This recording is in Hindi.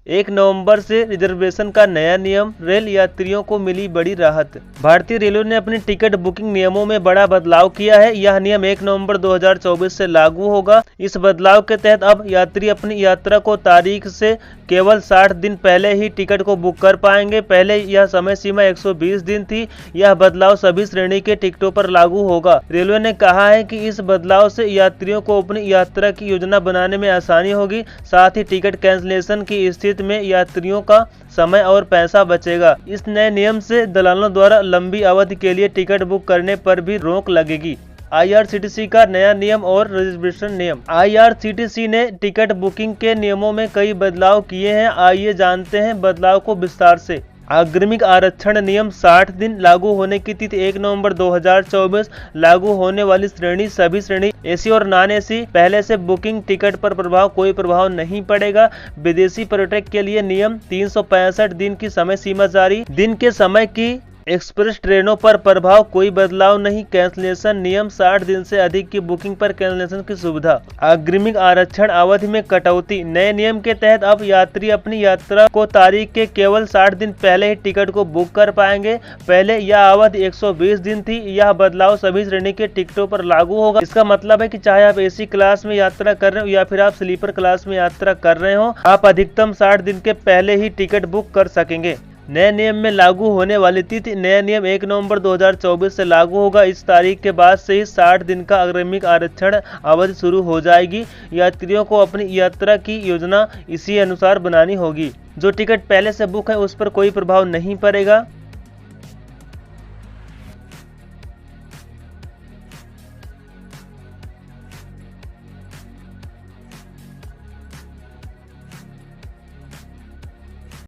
1 नवंबर से रिजर्वेशन का नया नियम, रेल यात्रियों को मिली बड़ी राहत। भारतीय रेलवे ने अपनी टिकट बुकिंग नियमों में बड़ा बदलाव किया है। यह नियम 1 नवंबर 2024 से लागू होगा। इस बदलाव के तहत अब यात्री अपनी यात्रा को तारीख से केवल 60 दिन पहले ही टिकट को बुक कर पाएंगे। पहले यह समय सीमा 120 दिन थी। यह बदलाव सभी श्रेणी के टिकटों पर लागू होगा। रेलवे ने कहा है कि इस बदलाव से यात्रियों को अपनी यात्रा की योजना बनाने में आसानी होगी। साथ ही टिकट कैंसिलेशन की स्थिति में यात्रियों का समय और पैसा बचेगा। इस नए नियम से दलालों द्वारा लंबी अवधि के लिए टिकट बुक करने पर भी रोक लगेगी। IRCTC का नया नियम और रिजर्वेशन नियम। IRCTC ने टिकट बुकिंग के नियमों में कई बदलाव किए हैं। आइए जानते हैं बदलाव को विस्तार से। अग्रिम आरक्षण नियम 60 दिन लागू होने की तिथि 1 नवंबर 2024। लागू होने वाली श्रेणी सभी श्रेणी एसी और नॉन एसी। पहले से बुकिंग टिकट पर कोई प्रभाव नहीं पड़ेगा। विदेशी पर्यटक के लिए नियम 365 दिन की समय सीमा जारी। दिन के समय की एक्सप्रेस ट्रेनों पर प्रभाव, कोई बदलाव नहीं। कैंसिलेशन नियम 60 दिन से अधिक की बुकिंग पर कैंसिलेशन की सुविधा। अग्रिम आरक्षण अवधि में कटौती। नए नियम के तहत अब यात्री अपनी यात्रा को तारीख के केवल 60 दिन पहले ही टिकट को बुक कर पाएंगे। पहले यह अवधि 120 दिन थी। यह बदलाव सभी श्रेणी के टिकटों पर लागू होगा। इसका मतलब है कि चाहे आप एसी क्लास में यात्रा कर रहे हो या फिर आप स्लीपर क्लास में यात्रा कर रहे हो, आप अधिकतम 60 दिन के पहले ही टिकट बुक कर सकेंगे। नए नियम में लागू होने वाली तिथि। नया नियम 1 नवंबर 2024 से लागू होगा। इस तारीख के बाद से ही 60 दिन का अग्रिम आरक्षण अवधि शुरू हो जाएगी। यात्रियों को अपनी यात्रा की योजना इसी अनुसार बनानी होगी। जो टिकट पहले से बुक है उस पर कोई प्रभाव नहीं पड़ेगा।